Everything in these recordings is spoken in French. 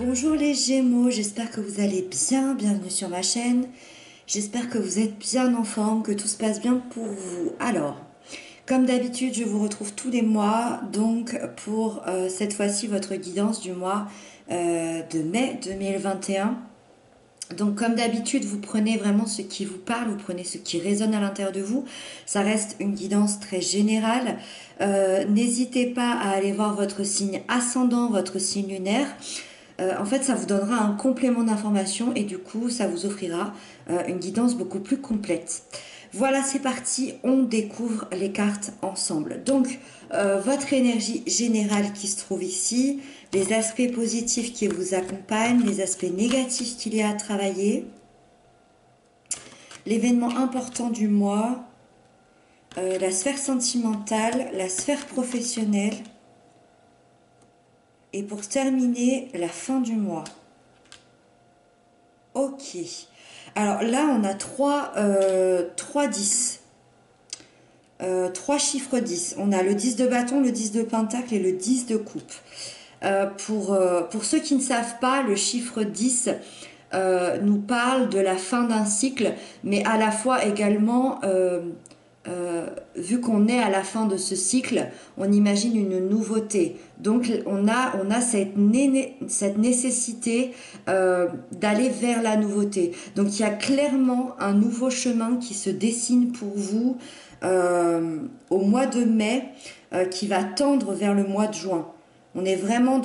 Bonjour les Gémeaux, j'espère que vous allez bien, bienvenue sur ma chaîne. J'espère que vous êtes bien en forme, que tout se passe bien pour vous. Alors, comme d'habitude, je vous retrouve tous les mois, donc pour cette fois-ci votre guidance du mois de mai 2021. Donc comme d'habitude, vous prenez vraiment ce qui vous parle, vous prenez ce qui résonne à l'intérieur de vous. Ça reste une guidance très générale. N'hésitez pas à aller voir votre signe ascendant, votre signe lunaire. En fait, ça vous donnera un complément d'information et du coup, ça vous offrira une guidance beaucoup plus complète. Voilà, c'est parti, on découvre les cartes ensemble. Donc, votre énergie générale qui se trouve ici, les aspects positifs qui vous accompagnent, les aspects négatifs qu'il y a à travailler, l'événement important du mois, la sphère sentimentale, la sphère professionnelle, et pour terminer, la fin du mois. Ok. Alors là, on a trois 10. 3 chiffres 10. On a le 10 de bâton, le 10 de pentacle et le 10 de coupe. Pour ceux qui ne savent pas, le chiffre 10 nous parle de la fin d'un cycle, mais à la fois également, vu qu'on est à la fin de ce cycle, on imagine une nouveauté. Donc on a cette nécessité d'aller vers la nouveauté. Donc il y a clairement un nouveau chemin qui se dessine pour vous au mois de mai, qui va tendre vers le mois de juin. On est vraiment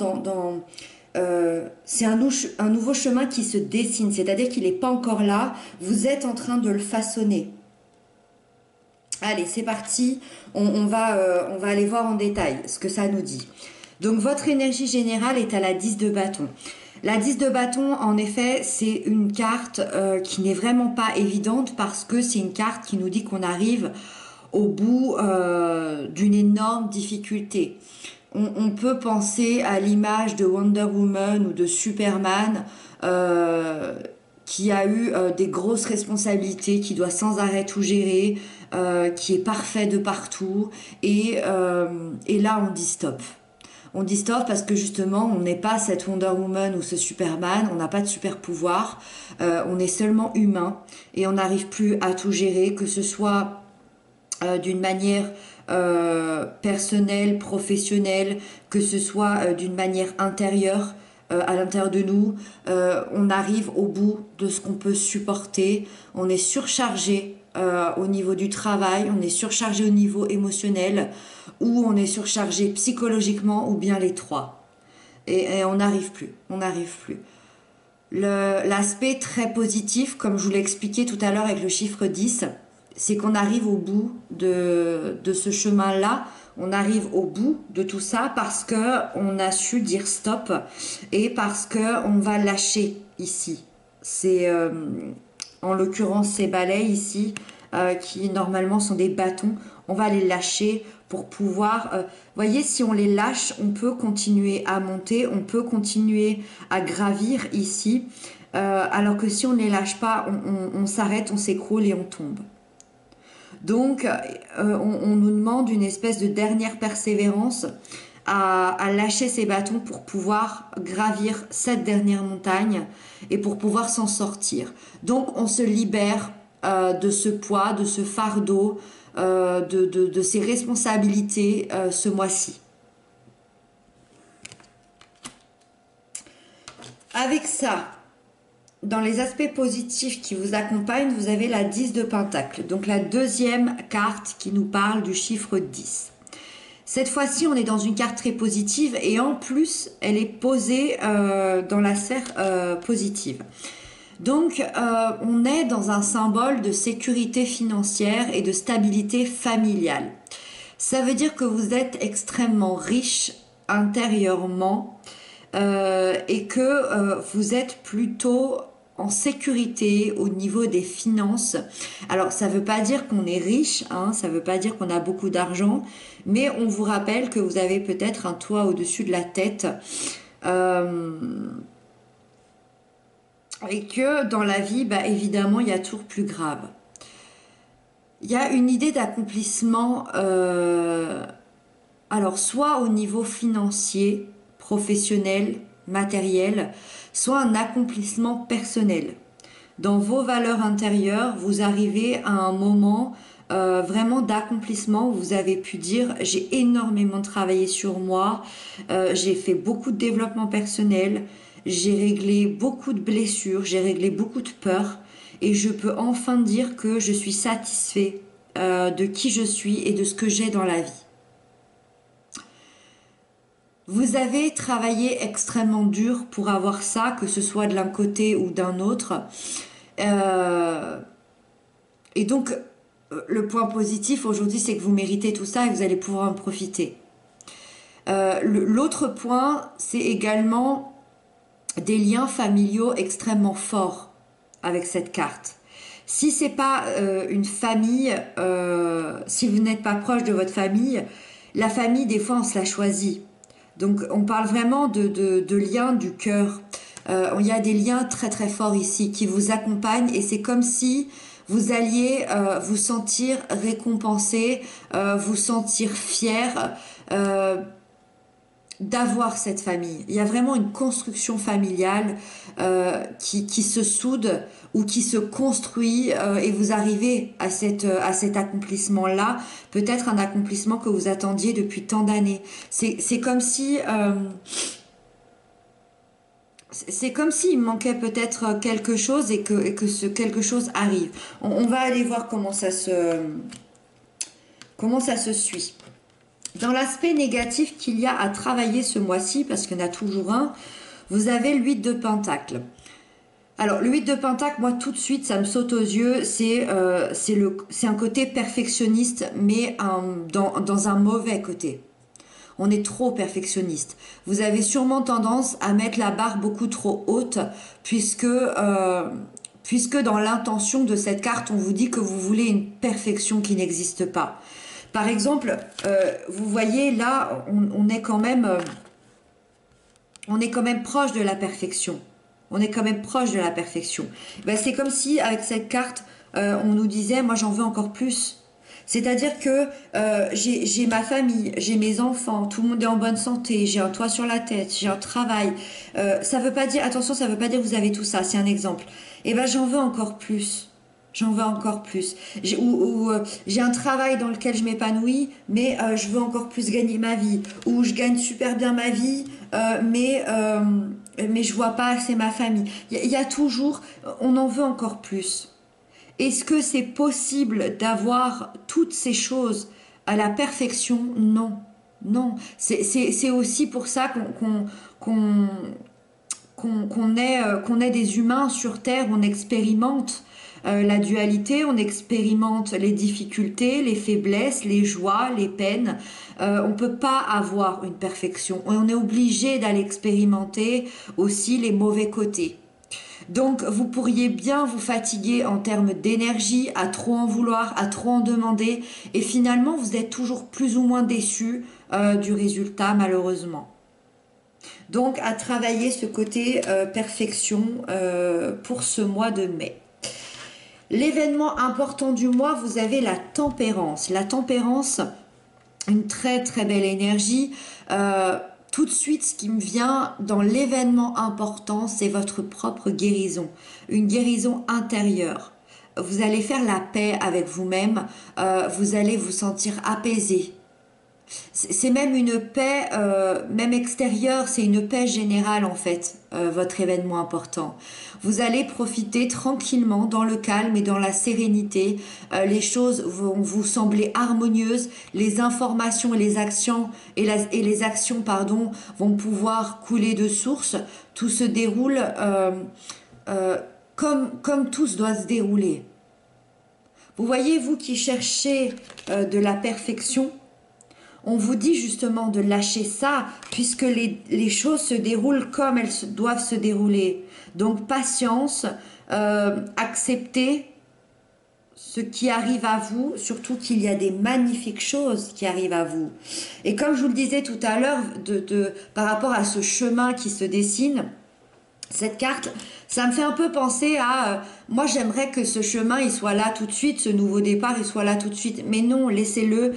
c'est un nouveau chemin qui se dessine, c'est-à-dire qu'il n'est pas encore là, vous êtes en train de le façonner. Allez, c'est parti, on va aller voir en détail ce que ça nous dit. Donc votre énergie générale est à la 10 de bâton. La 10 de bâton, en effet, c'est une carte qui n'est vraiment pas évidente parce que c'est une carte qui nous dit qu'on arrive au bout d'une énorme difficulté. On peut penser à l'image de Wonder Woman ou de Superman qui a eu des grosses responsabilités, qui doit sans arrêt tout gérer, qui est parfait de partout. Et là, on dit stop. On dit stop parce que justement, on n'est pas cette Wonder Woman ou ce Superman, on n'a pas de super pouvoir, on est seulement humain et on n'arrive plus à tout gérer, que ce soit d'une manière personnelle, professionnelle, que ce soit d'une manière intérieure, à l'intérieur de nous. On arrive au bout de ce qu'on peut supporter, on est surchargé au niveau du travail, on est surchargé au niveau émotionnel, ou on est surchargé psychologiquement, ou bien les trois. Et on n'arrive plus, on n'arrive plus. L'aspect très positif, comme je vous l'ai expliqué tout à l'heure avec le chiffre 10, c'est qu'on arrive au bout de ce chemin-là, on arrive au bout de tout ça parce qu'on a su dire stop et parce qu'on va lâcher ici. C'est en l'occurrence ces balais ici qui normalement sont des bâtons, on va les lâcher pour pouvoir, voyez, si on les lâche, on peut continuer à monter, on peut continuer à gravir ici, alors que si on ne les lâche pas, on s'arrête, on s'écroule et on tombe. Donc, on nous demande une espèce de dernière persévérance à lâcher ces bâtons pour pouvoir gravir cette dernière montagne et pour pouvoir s'en sortir. Donc, on se libère de ce poids, de ce fardeau, de ces responsabilités ce mois-ci. Avec ça, dans les aspects positifs qui vous accompagnent, vous avez la 10 de pentacle, donc la deuxième carte qui nous parle du chiffre 10. Cette fois-ci, on est dans une carte très positive et en plus, elle est posée dans la sphère positive. Donc, on est dans un symbole de sécurité financière et de stabilité familiale. Ça veut dire que vous êtes extrêmement riche intérieurement et que vous êtes plutôt en sécurité au niveau des finances. Alors ça veut pas dire qu'on est riche, hein, ça veut pas dire qu'on a beaucoup d'argent, mais on vous rappelle que vous avez peut-être un toit au-dessus de la tête et que dans la vie, bah, évidemment, il y a toujours plus grave. Il y a une idée d'accomplissement, alors soit au niveau financier, professionnel, matériel, soit un accomplissement personnel. Dans vos valeurs intérieures, vous arrivez à un moment vraiment d'accomplissement où vous avez pu dire j'ai énormément travaillé sur moi, j'ai fait beaucoup de développement personnel, j'ai réglé beaucoup de blessures, j'ai réglé beaucoup de peurs et je peux enfin dire que je suis satisfait de qui je suis et de ce que j'ai dans la vie. Vous avez travaillé extrêmement dur pour avoir ça, que ce soit de l'un côté ou d'un autre. Et donc, le point positif aujourd'hui, c'est que vous méritez tout ça et vous allez pouvoir en profiter. L'autre point, c'est également des liens familiaux extrêmement forts avec cette carte. Si c'est pas une famille, si vous n'êtes pas proche de votre famille, la famille, des fois, on se la choisit. Donc, on parle vraiment de liens du cœur. Il y a des liens très très forts ici qui vous accompagnent et c'est comme si vous alliez vous sentir récompensé, vous sentir fier d'avoir cette famille. Il y a vraiment une construction familiale qui se soude ou qui se construit et vous arrivez à cet accomplissement-là, peut-être un accomplissement que vous attendiez depuis tant d'années. C'est comme si... c'est comme s'il manquait peut-être quelque chose et que ce quelque chose arrive. On va aller voir comment ça se suit. Dans l'aspect négatif qu'il y a à travailler ce mois-ci, parce qu'il y en a toujours un, vous avez le 8 de Pentacle. Alors, le 8 de Pentacle, moi, tout de suite, ça me saute aux yeux. C'est un côté perfectionniste, mais dans un mauvais côté. On est trop perfectionniste. Vous avez sûrement tendance à mettre la barre beaucoup trop haute, puisque dans l'intention de cette carte, on vous dit que vous voulez une perfection qui n'existe pas. Par exemple, vous voyez là, on est quand même proche de la perfection. On est quand même proche de la perfection. Ben, c'est comme si avec cette carte, on nous disait, moi j'en veux encore plus. C'est-à-dire que j'ai ma famille, j'ai mes enfants, tout le monde est en bonne santé, j'ai un toit sur la tête, j'ai un travail. Ça veut pas dire, attention, ça veut pas dire que vous avez tout ça, c'est un exemple. Et ben j'en veux encore plus. J'en veux encore plus. J'ai un travail dans lequel je m'épanouis, mais je veux encore plus gagner ma vie. Ou je gagne super bien ma vie, mais je vois pas assez ma famille. Il y a toujours, on en veut encore plus. Est-ce que c'est possible d'avoir toutes ces choses à la perfection? Non. Non. C'est aussi pour ça qu'on est des humains sur Terre, on expérimente la dualité, on expérimente les difficultés, les faiblesses, les joies, les peines. On ne peut pas avoir une perfection. On est obligé d'aller expérimenter aussi les mauvais côtés. Donc vous pourriez bien vous fatiguer en termes d'énergie, à trop en vouloir, à trop en demander, et finalement vous êtes toujours plus ou moins déçu du résultat malheureusement. Donc à travailler ce côté perfection pour ce mois de mai. L'événement important du mois, vous avez la tempérance. La tempérance, une très très belle énergie. Tout de suite, ce qui me vient dans l'événement important, c'est votre propre guérison, une guérison intérieure. Vous allez faire la paix avec vous-même, vous allez vous sentir apaisé. C'est même une paix, même extérieure, c'est une paix générale en fait, votre événement important. Vous allez profiter tranquillement dans le calme et dans la sérénité. Les choses vont vous sembler harmonieuses, les informations et les actions vont pouvoir couler de source. Tout se déroule comme tout se doit se dérouler. Vous voyez, vous qui cherchez de la perfection, on vous dit justement de lâcher ça puisque les choses se déroulent comme elles doivent se dérouler. Donc patience, acceptez ce qui arrive à vous, surtout qu'il y a des magnifiques choses qui arrivent à vous. Et comme je vous le disais tout à l'heure, par rapport à ce chemin qui se dessine, Cette carte, ça me fait un peu penser à, moi j'aimerais que ce chemin il soit là tout de suite, ce nouveau départ il soit là tout de suite, mais non, laissez-le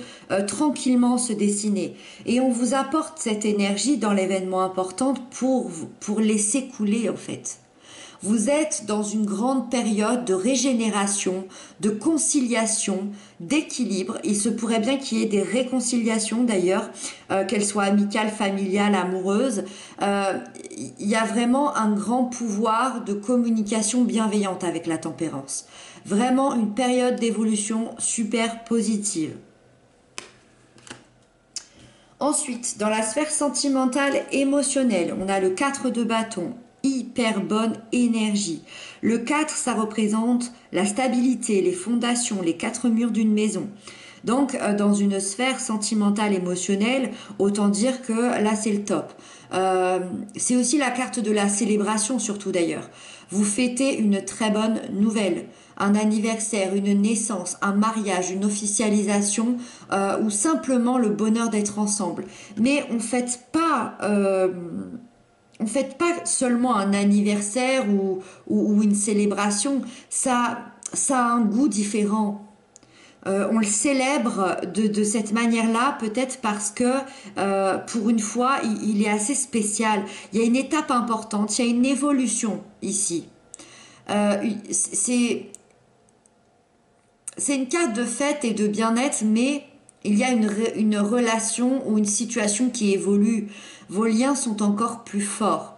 tranquillement se dessiner. Et on vous apporte cette énergie dans l'événement important pour laisser couler en fait. Vous êtes dans une grande période de régénération, de conciliation, d'équilibre. Il se pourrait bien qu'il y ait des réconciliations d'ailleurs, qu'elles soient amicales, familiales, amoureuses. Il y a vraiment un grand pouvoir de communication bienveillante avec la tempérance. Vraiment une période d'évolution super positive. Ensuite, dans la sphère sentimentale émotionnelle, on a le 4 de bâton. Hyper bonne énergie. Le 4, ça représente la stabilité, les fondations, les 4 murs d'une maison. Donc, dans une sphère sentimentale émotionnelle, autant dire que là, c'est le top. C'est aussi la carte de la célébration, surtout d'ailleurs. Vous fêtez une très bonne nouvelle, un anniversaire, une naissance, un mariage, une officialisation ou simplement le bonheur d'être ensemble. Mais on ne fête pas... on fête pas seulement un anniversaire ou une célébration, ça a un goût différent. On le célèbre de cette manière-là, peut-être parce que pour une fois, il est assez spécial. Il y a une étape importante, il y a une évolution ici. C'est une carte de fête et de bien-être, mais il y a une relation ou une situation qui évolue. Vos liens sont encore plus forts.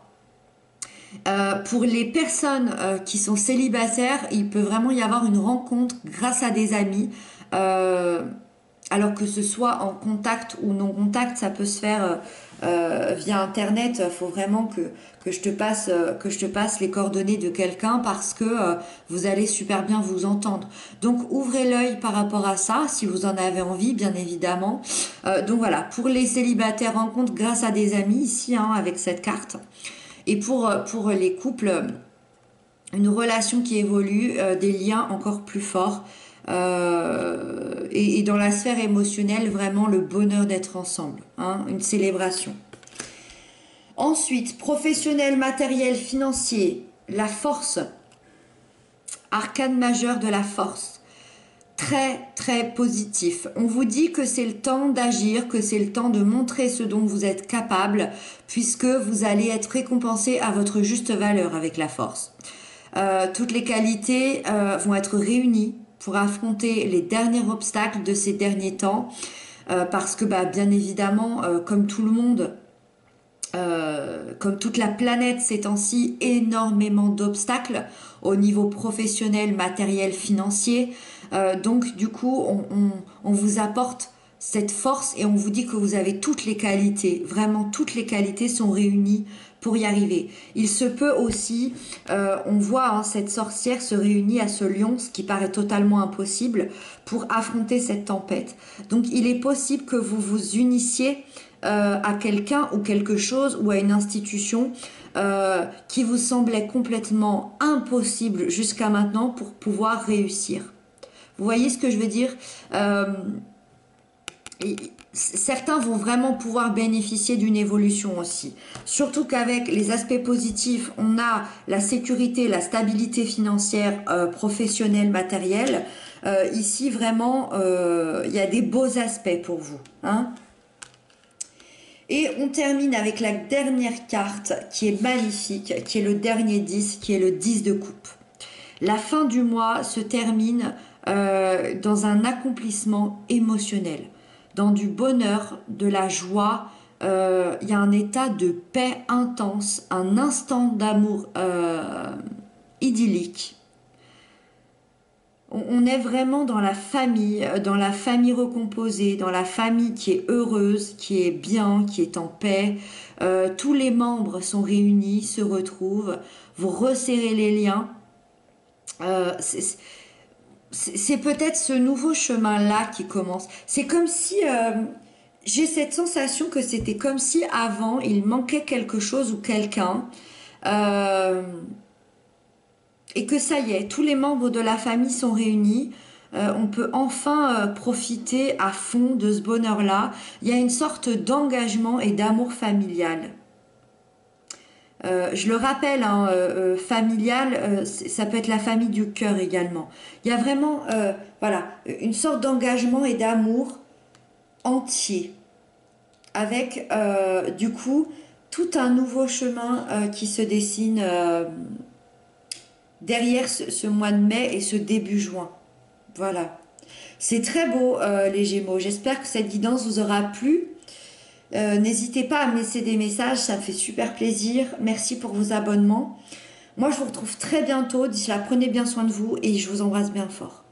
Pour les personnes qui sont célibataires, il peut vraiment y avoir une rencontre grâce à des amis. Alors que ce soit en contact ou non contact, ça peut se faire via internet. Il faut vraiment que je te passe les coordonnées de quelqu'un parce que vous allez super bien vous entendre. Donc ouvrez l'œil par rapport à ça si vous en avez envie, bien évidemment. Donc voilà, pour les célibataires, rencontre grâce à des amis ici avec cette carte. Et pour les couples, une relation qui évolue, des liens encore plus forts. Et dans la sphère émotionnelle, vraiment le bonheur d'être ensemble, une célébration. Ensuite, professionnel, matériel, financier, la force, arcane majeur de la force, très très positif. On vous dit que c'est le temps d'agir, que c'est le temps de montrer ce dont vous êtes capable, puisque vous allez être récompensé à votre juste valeur avec la force. Toutes les qualités vont être réunies pour affronter les derniers obstacles de ces derniers temps, parce que bien évidemment, comme tout le monde, comme toute la planète ces temps-ci, énormément d'obstacles au niveau professionnel, matériel, financier. Donc du coup, on vous apporte cette force et on vous dit que vous avez toutes les qualités. Vraiment, toutes les qualités sont réunies pour y arriver. Il se peut aussi, on voit cette sorcière se réunir à ce lion, ce qui paraît totalement impossible, pour affronter cette tempête. Donc il est possible que vous vous unissiez à quelqu'un ou quelque chose ou à une institution qui vous semblait complètement impossible jusqu'à maintenant pour pouvoir réussir. Vous voyez ce que je veux dire? Certains vont vraiment pouvoir bénéficier d'une évolution aussi. Surtout qu'avec les aspects positifs, on a la sécurité, la stabilité financière, professionnelle, matérielle. Ici, vraiment, il y a des beaux aspects pour vous. Et on termine avec la dernière carte qui est magnifique, qui est le dernier 10, qui est le 10 de coupe. La fin du mois se termine dans un accomplissement émotionnel, dans du bonheur, de la joie. Il y a un état de paix intense, un instant d'amour idyllique. On est vraiment dans la famille recomposée, dans la famille qui est heureuse, qui est bien, qui est en paix. Tous les membres sont réunis, se retrouvent, vous resserrez les liens. C'est peut-être ce nouveau chemin-là qui commence. C'est comme si... j'ai cette sensation que c'était comme si avant, il manquait quelque chose ou quelqu'un. Et que ça y est, tous les membres de la famille sont réunis. On peut enfin profiter à fond de ce bonheur-là. Il y a une sorte d'engagement et d'amour familial. Je le rappelle, hein, familial, ça peut être la famille du cœur également. Il y a vraiment, voilà, une sorte d'engagement et d'amour entier, avec du coup tout un nouveau chemin qui se dessine derrière ce mois de mai et ce début juin. Voilà. C'est très beau, les Gémeaux. J'espère que cette guidance vous aura plu. N'hésitez pas à me laisser des messages, ça me fait super plaisir. Merci pour vos abonnements. Moi, je vous retrouve très bientôt. D'ici là, prenez bien soin de vous et je vous embrasse bien fort.